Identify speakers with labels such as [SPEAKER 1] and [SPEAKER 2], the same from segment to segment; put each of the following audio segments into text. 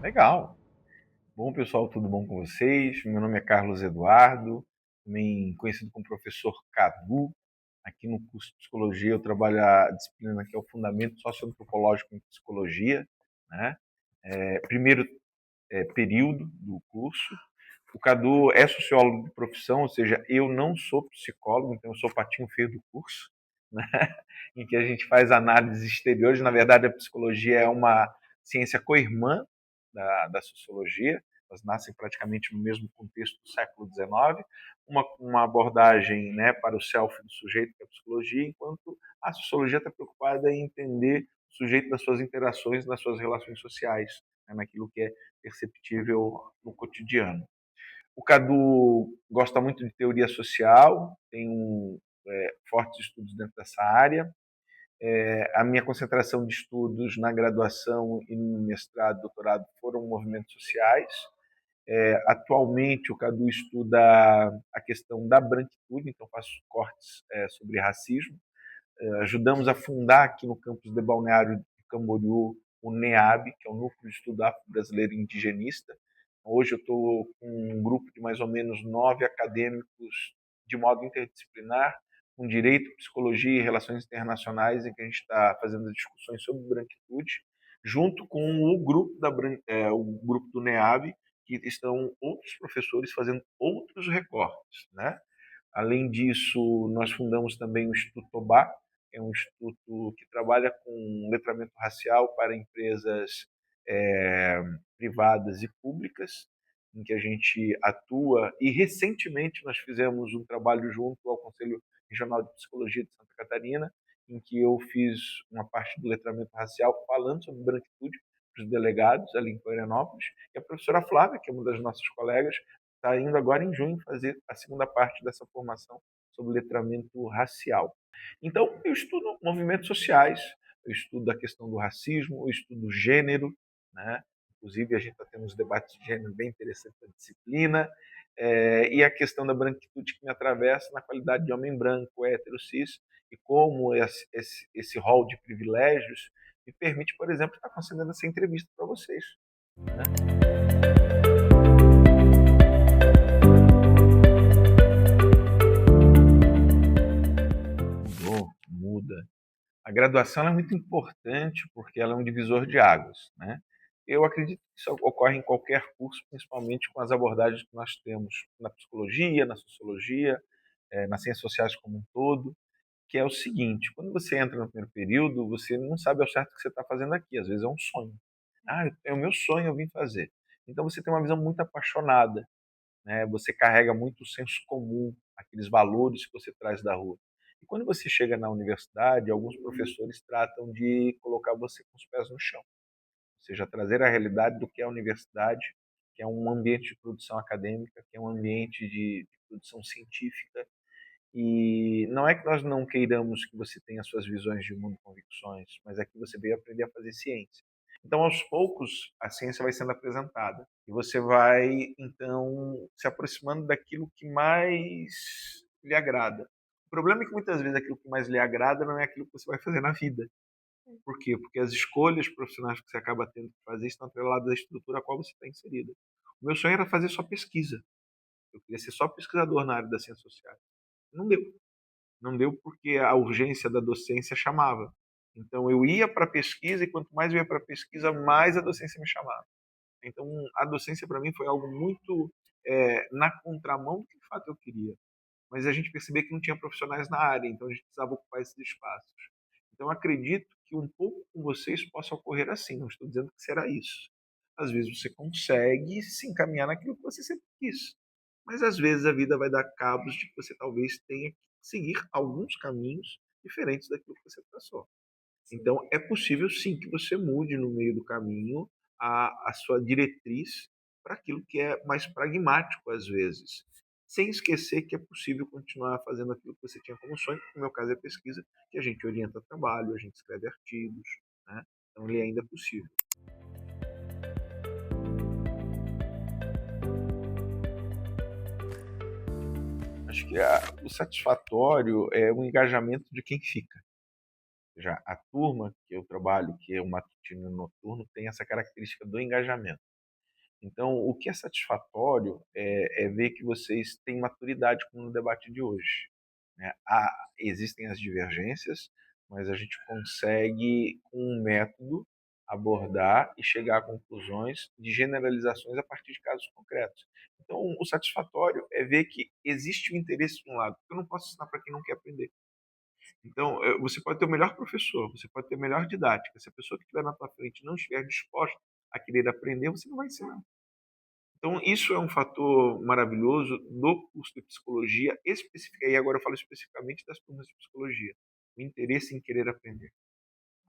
[SPEAKER 1] Legal. Bom, pessoal, tudo bom com vocês? Meu nome é Carlos Eduardo, também conhecido como professor Cadu. Aqui no curso de Psicologia eu trabalho a disciplina que é o Fundamento Socioantropológico em Psicologia, né? Primeiro período do curso. O Cadu é sociólogo de profissão, ou seja, eu não sou psicólogo, então eu sou o patinho feio do curso, né? Em que a gente faz análises exteriores. Na verdade, a psicologia é uma ciência co-irmã da sociologia, elas nascem praticamente no mesmo contexto do século XIX, uma abordagem, né, para o self do sujeito, que é a psicologia, enquanto a sociologia está preocupada em entender o sujeito das suas interações, das suas relações sociais, né, naquilo que é perceptível no cotidiano. O Cadu gosta muito de teoria social, tem fortes estudos dentro dessa área. A minha concentração de estudos na graduação e no mestrado, doutorado foram movimentos sociais. Atualmente, o Cadu estuda a questão da branquitude, então faço cortes sobre racismo. Ajudamos a fundar aqui no campus de Balneário de Camboriú o NEAB, que é o Núcleo de Estudo Afro-Brasileiro Indigenista. Hoje eu estou com um grupo de mais ou menos 9 acadêmicos de modo interdisciplinar, com direito, psicologia e relações internacionais, em que a gente está fazendo discussões sobre branquitude, junto com o grupo do NEAB, que estão outros professores fazendo outros recortes, né? Além disso, nós fundamos também o Instituto Tobá, que é um instituto que trabalha com letramento racial para empresas é, privadas e públicas, em que a gente atua. E recentemente nós fizemos um trabalho junto ao Conselho Regional de Psicologia de Santa Catarina, em que eu fiz uma parte do letramento racial falando sobre branquitude para os delegados ali em Florianópolis. E a professora Flávia, que é uma das nossas colegas, está indo agora em junho fazer a segunda parte dessa formação sobre letramento racial. Então, eu estudo movimentos sociais, eu estudo a questão do racismo, eu estudo gênero, né? Inclusive, a gente está tendo uns debates de gênero bem interessantes na disciplina, e a questão da branquitude que me atravessa na qualidade de homem branco, hétero, cis, e como esse rol de privilégios me permite, por exemplo, estar concedendo essa entrevista para vocês. Né? Muda. A graduação é muito importante porque ela é um divisor de águas, né? Eu acredito que isso ocorre em qualquer curso, principalmente com as abordagens que nós temos na psicologia, na sociologia, nas ciências sociais como um todo, que é o seguinte: quando você entra no primeiro período, você não sabe ao certo o que você está fazendo aqui. Às vezes é um sonho. Ah, é o meu sonho, eu vim fazer. Então você tem uma visão muito apaixonada, né? Você carrega muito o senso comum, aqueles valores que você traz da rua. E quando você chega na universidade, alguns professores tratam de colocar você com os pés no chão, ou seja, trazer a realidade do que é a universidade, que é um ambiente de produção acadêmica, que é um ambiente de produção científica. E não é que nós não queiramos que você tenha suas visões de mundo e convicções, mas é que você veio aprender a fazer ciência. Então, aos poucos, a ciência vai sendo apresentada e você vai, então, se aproximando daquilo que mais lhe agrada. O problema é que muitas vezes aquilo que mais lhe agrada não é aquilo que você vai fazer na vida. Por quê? Porque as escolhas profissionais que você acaba tendo que fazer estão atreladas à estrutura a qual você está inserida. O meu sonho era fazer só pesquisa. Eu queria ser só pesquisador na área das ciências sociais. Não deu. Não deu porque a urgência da docência chamava. Então eu ia para a pesquisa e quanto mais eu ia para a pesquisa, mais a docência me chamava. Então a docência para mim foi algo muito na contramão do que de fato eu queria. Mas a gente percebia que não tinha profissionais na área, então a gente precisava ocupar esses espaços. Então acredito que um pouco com vocês possa ocorrer assim, não estou dizendo que será isso. Às vezes você consegue se encaminhar naquilo que você sempre quis, mas às vezes a vida vai dar cabos de que você talvez tenha que seguir alguns caminhos diferentes daquilo que você traçou. Então é possível sim que você mude no meio do caminho a sua diretriz para aquilo que é mais pragmático às vezes, sem esquecer que é possível continuar fazendo aquilo que você tinha como sonho, que no meu caso é pesquisa, que a gente orienta trabalho, a gente escreve artigos, né? Então ele ainda é possível. Acho que o satisfatório é o engajamento de quem fica. Já a turma que eu trabalho, que é o matutino e o noturno, tem essa característica do engajamento. Então, o que é satisfatório é ver que vocês têm maturidade como no debate de hoje, né? Existem as divergências, mas a gente consegue, com um método, abordar e chegar a conclusões de generalizações a partir de casos concretos. Então, o satisfatório é ver que existe o interesse de um lado. Eu não posso ensinar para quem não quer aprender. Então, você pode ter o melhor professor, você pode ter a melhor didática. Se a pessoa que estiver na tua frente não estiver disposta a querer aprender, você não vai ensinar. Então, isso é um fator maravilhoso do curso de psicologia, e agora eu falo especificamente das turmas de psicologia, o interesse em querer aprender.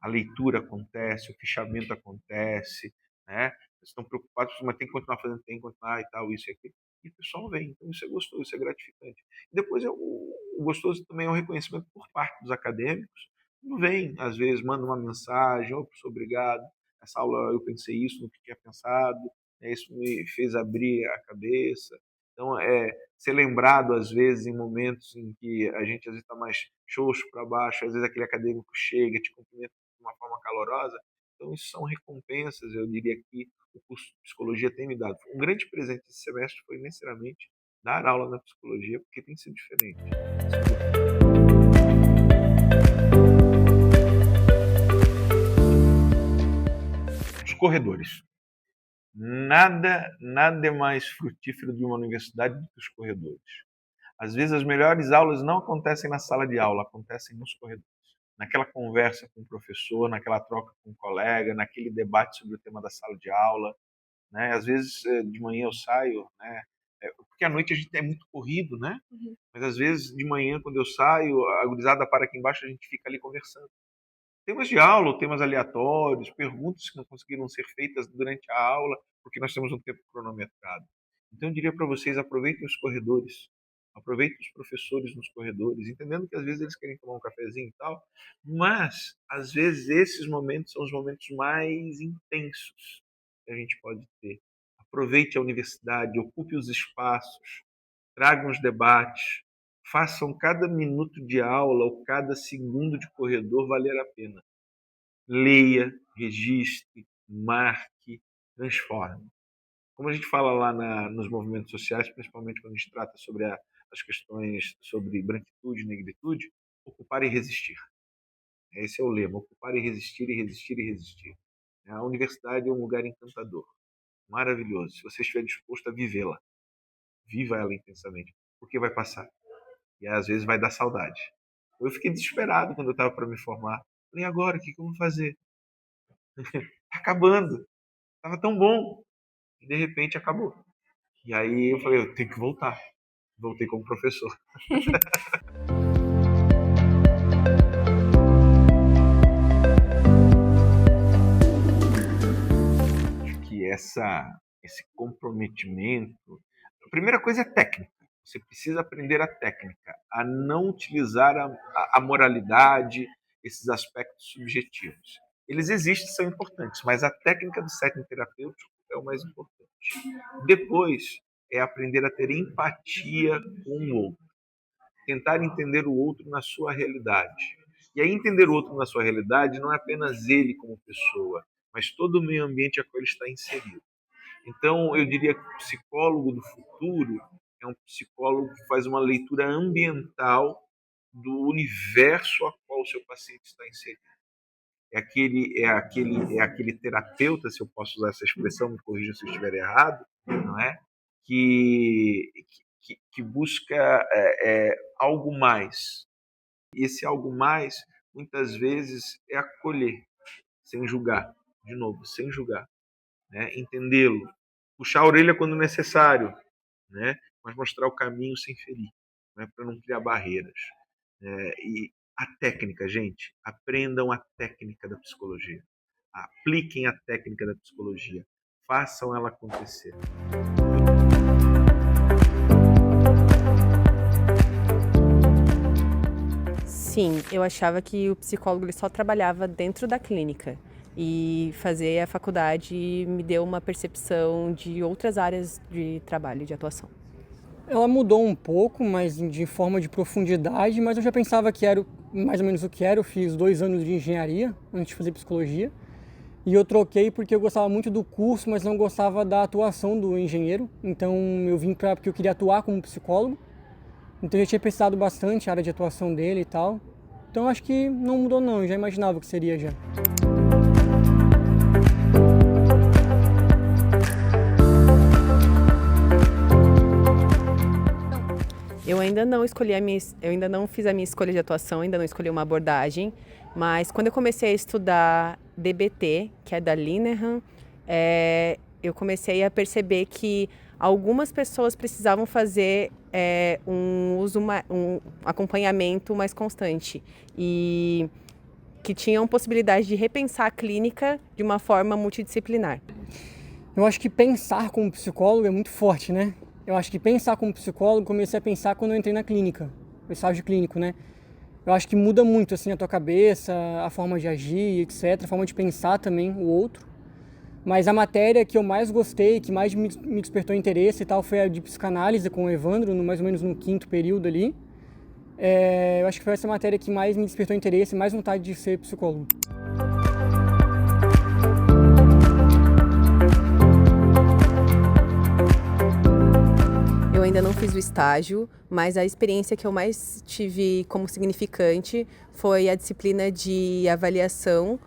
[SPEAKER 1] A leitura acontece, o fichamento acontece, né? Eles estão preocupados, mas tem que continuar fazendo, tem que continuar e tal, isso e aquilo. E o pessoal vem, então isso é gostoso, isso é gratificante. E depois o gostoso também é o reconhecimento por parte dos acadêmicos. Não vem, às vezes, manda uma mensagem, ô, professor, obrigado, essa aula eu pensei isso, no que tinha pensado, né? Isso me fez abrir a cabeça. Então, ser lembrado, às vezes, em momentos em que a gente, às vezes, está mais xoxo para baixo, às vezes aquele acadêmico chega, te cumprimenta de uma forma calorosa. Então, isso são recompensas, eu diria que o curso de psicologia tem me dado. Um grande presente esse semestre foi, necessariamente, dar aula na psicologia, porque tem sido diferente. Os corredores. Nada é mais frutífero de uma universidade do que os corredores. Às vezes, as melhores aulas não acontecem na sala de aula, acontecem nos corredores. Naquela conversa com o professor, naquela troca com o colega, naquele debate sobre o tema da sala de aula, né? Às vezes, de manhã eu saio, né? Porque à noite a gente é muito corrido, né? Mas às vezes, de manhã, quando eu saio, a gurizada para aqui embaixo, a gente fica ali conversando. Temas de aula, ou temas aleatórios, perguntas que não conseguiram ser feitas durante a aula, porque nós temos um tempo cronometrado. Então, eu diria para vocês, aproveitem os corredores, aproveitem os professores nos corredores, entendendo que às vezes eles querem tomar um cafezinho e tal, mas, às vezes, esses momentos são os momentos mais intensos que a gente pode ter. Aproveite a universidade, ocupe os espaços, tragam os debates, façam cada minuto de aula ou cada segundo de corredor valer a pena. Leia, registre, marque, transforme. Como a gente fala lá nos movimentos sociais, principalmente quando a gente trata sobre as questões sobre branquitude e negritude, ocupar e resistir. Esse é o lema, ocupar e resistir, e resistir, e resistir. A universidade é um lugar encantador, maravilhoso, se você estiver disposto a vivê-la. Viva ela intensamente, porque vai passar. E às vezes vai dar saudade. Eu fiquei desesperado quando eu estava para me formar. Falei, agora, o que eu vou fazer? Tá acabando. Tava tão bom. E de repente acabou. E aí eu falei, eu tenho que voltar. Voltei como professor. Acho que esse comprometimento... A primeira coisa é técnica. Você precisa aprender a técnica, a não utilizar a moralidade, esses aspectos subjetivos. Eles existem, são importantes, mas a técnica do setting terapêutico é o mais importante. Depois, é aprender a ter empatia com o outro, tentar entender o outro na sua realidade. E aí, entender o outro na sua realidade não é apenas ele como pessoa, mas todo o meio ambiente a qual ele está inserido. Então, eu diria que o psicólogo do futuro é um psicólogo que faz uma leitura ambiental do universo a qual o seu paciente está inserido. É aquele terapeuta, se eu posso usar essa expressão, me corrija se eu estiver errado, não é? Que busca algo mais. E esse algo mais, muitas vezes, é acolher, sem julgar. De novo, sem julgar. Né? Entendê-lo. Puxar a orelha quando necessário, né? Mas mostrar o caminho sem ferir, né? Para não criar barreiras. E a técnica, gente, aprendam a técnica da psicologia. Apliquem a técnica da psicologia. Façam ela acontecer.
[SPEAKER 2] Sim, eu achava que o psicólogo ele só trabalhava dentro da clínica. E fazer a faculdade me deu uma percepção de outras áreas de trabalho, de atuação.
[SPEAKER 3] Ela mudou um pouco, mas de forma de profundidade, mas eu já pensava que era mais ou menos o que era. Eu fiz 2 anos de engenharia antes de fazer psicologia. E eu troquei porque eu gostava muito do curso, mas não gostava da atuação do engenheiro. Então eu vim porque eu queria atuar como psicólogo. Então eu já tinha pesquisado bastante a área de atuação dele e tal. Então acho que não mudou não, eu já imaginava o que seria já.
[SPEAKER 2] Eu ainda não escolhi eu ainda não fiz a minha escolha de atuação, ainda não escolhi uma abordagem, mas quando eu comecei a estudar DBT, que é da Linehan, eu comecei a perceber que algumas pessoas precisavam fazer um acompanhamento mais constante e que tinham possibilidade de repensar a clínica de uma forma multidisciplinar.
[SPEAKER 3] Eu acho que pensar como psicólogo é muito forte, né? Eu acho que pensar como psicólogo, comecei a pensar quando eu entrei na clínica, no estágio clínico, né? Eu acho que muda muito, assim, a tua cabeça, a forma de agir, etc., a forma de pensar também o outro. Mas a matéria que eu mais gostei, que mais me despertou interesse e tal, foi a de psicanálise com o Evandro, mais ou menos no 5º período ali. Eu acho que foi essa matéria que mais me despertou interesse e mais vontade de ser psicólogo.
[SPEAKER 2] Eu ainda não fiz o estágio, mas a experiência que eu mais tive como significante foi a disciplina de avaliação,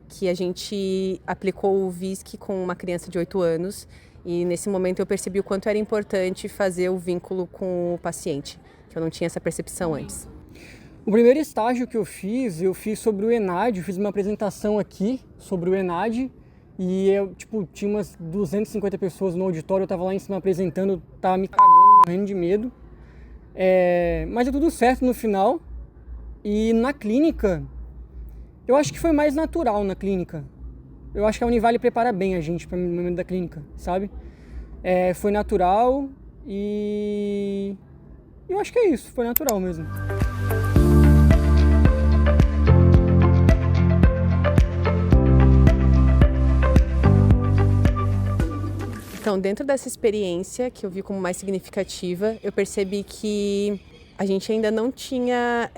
[SPEAKER 2] que a gente aplicou o VISC com uma criança de 8 anos. E nesse momento eu percebi o quanto era importante fazer o vínculo com o paciente, que eu não tinha essa percepção antes.
[SPEAKER 3] O primeiro estágio que eu fiz sobre o ENAD, eu fiz uma apresentação aqui sobre o ENAD. E eu, tinha umas 250 pessoas no auditório, eu tava lá em cima apresentando, tava me cagando, morrendo de medo. Mas deu tudo certo no final. E na clínica, eu acho que foi mais natural na clínica. Eu acho que a Univale prepara bem a gente para o momento da clínica, sabe? Foi natural e eu acho que é isso, foi natural mesmo.
[SPEAKER 2] Então, dentro dessa experiência, que eu vi como mais significativa, eu percebi que a gente ainda não tinha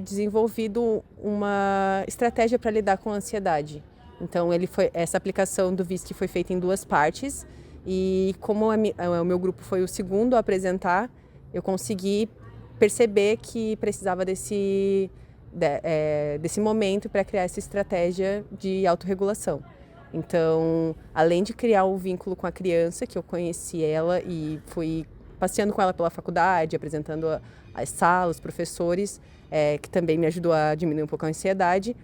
[SPEAKER 2] desenvolvido uma estratégia para lidar com a ansiedade. Então, essa aplicação do VISC foi feita em 2 partes e como o meu grupo foi o segundo a apresentar, eu consegui perceber que precisava desse momento para criar essa estratégia de autorregulação. Então, além de criar o vínculo com a criança, que eu conheci ela e fui passeando com ela pela faculdade, apresentando as salas, os professores, que também me ajudou a diminuir um pouco a ansiedade,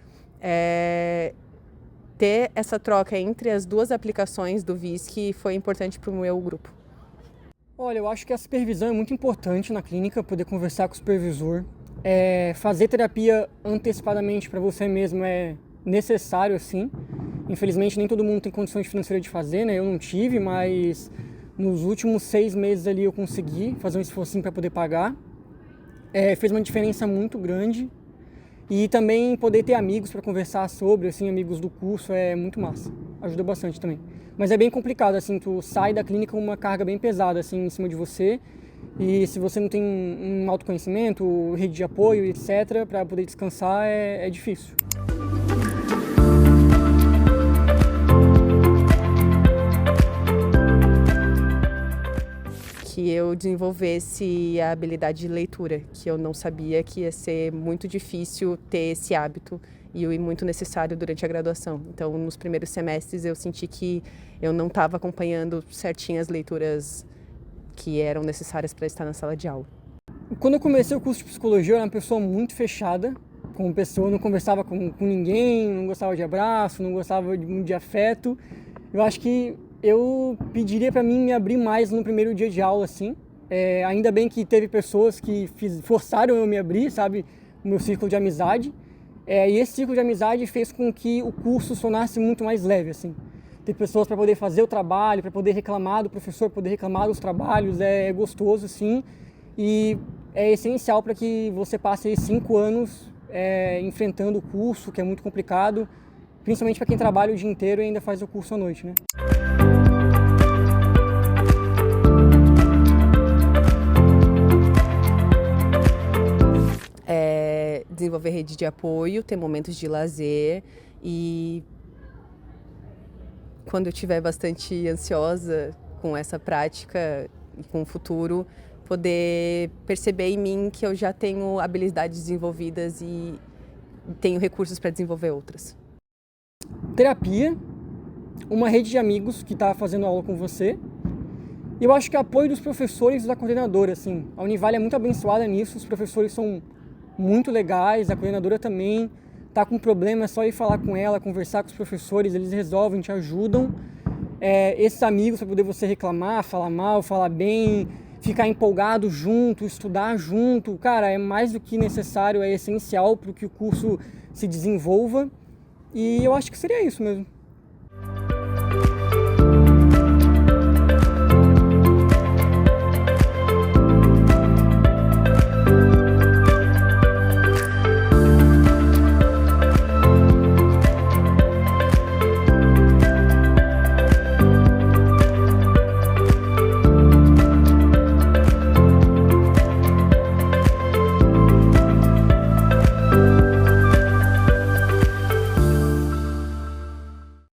[SPEAKER 2] ter essa troca entre as 2 aplicações do VISC foi importante para o meu grupo.
[SPEAKER 3] Olha, eu acho que a supervisão é muito importante na clínica, poder conversar com o supervisor. Fazer terapia antecipadamente para você mesmo é necessário, sim. Infelizmente, nem todo mundo tem condições financeiras de fazer, né? Eu não tive, mas nos últimos 6 meses ali eu consegui fazer um esforcinho para poder pagar. Fez uma diferença muito grande. E também poder ter amigos para conversar sobre, assim, amigos do curso, é muito massa. Ajuda bastante também. Mas é bem complicado, assim, tu sai da clínica com uma carga bem pesada, assim, em cima de você. E se você não tem um autoconhecimento, rede de apoio, etc., para poder descansar, é difícil.
[SPEAKER 2] Que eu desenvolvesse a habilidade de leitura, que eu não sabia que ia ser muito difícil ter esse hábito e muito necessário durante a graduação. Então, nos primeiros semestres, eu senti que eu não estava acompanhando certinho as leituras que eram necessárias para estar na sala de aula.
[SPEAKER 3] Quando eu comecei o curso de psicologia, eu era uma pessoa muito fechada, como pessoa, não conversava com ninguém, não gostava de abraço, não gostava de afeto. Eu acho que eu pediria para mim me abrir mais no primeiro dia de aula, assim. Ainda bem que teve pessoas que forçaram eu me abrir, sabe, no meu círculo de amizade. E esse círculo de amizade fez com que o curso sonasse muito mais leve, assim. Ter pessoas para poder fazer o trabalho, para poder reclamar do professor, poder reclamar dos trabalhos, é gostoso, sim. E é essencial para que você passe aí 5 anos enfrentando o curso, que é muito complicado, principalmente para quem trabalha o dia inteiro e ainda faz o curso à noite, né?
[SPEAKER 2] Desenvolver rede de apoio, ter momentos de lazer e quando eu estiver bastante ansiosa com essa prática e com o futuro, poder perceber em mim que eu já tenho habilidades desenvolvidas e tenho recursos para desenvolver outras.
[SPEAKER 3] Terapia, uma rede de amigos que está fazendo aula com você. E eu acho que o apoio dos professores e da coordenadora, assim. A Univale é muito abençoada nisso, os professores são muito legais, a coordenadora também. Tá com problema, é só ir falar com ela, conversar com os professores, eles resolvem, te ajudam. Esses amigos, para poder você reclamar, falar mal, falar bem, ficar empolgado junto, estudar junto, cara, é mais do que necessário, é essencial para que o curso se desenvolva. E eu acho que seria isso mesmo.